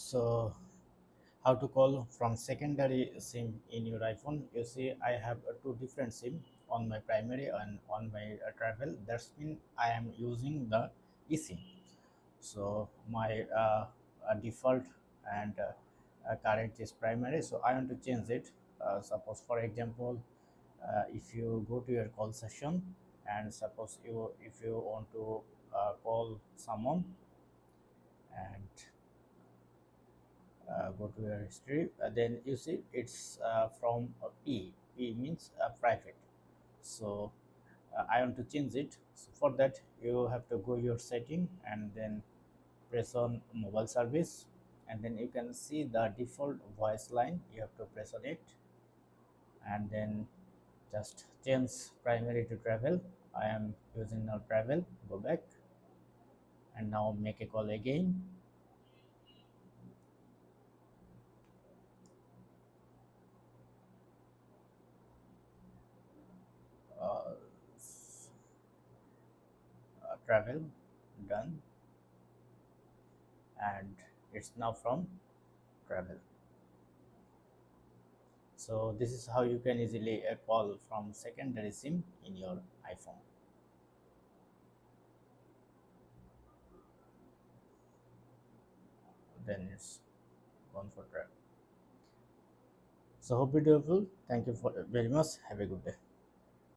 So how to call from secondary SIM in your iPhone? You see, I have two different SIM on my primary and on my travel. That's mean I am using the eSIM. So my default and current is primary. So I want to change it. Suppose, for example, if you go to your call session and suppose you if you want to call someone and go to your history, then you see it's from P means private. So I want to change it. So for that you have to go your setting and then press on mobile service, and then you can see the default voice line. You have to press on it and then just change primary to travel. I am using now travel. Go back and now make a call again. uh, Travel done, and it's now from travel. So this is how you can easily call from secondary SIM in your iPhone. Then it's gone for travel. So hope it helpful. Thank you for very much. Have a good day.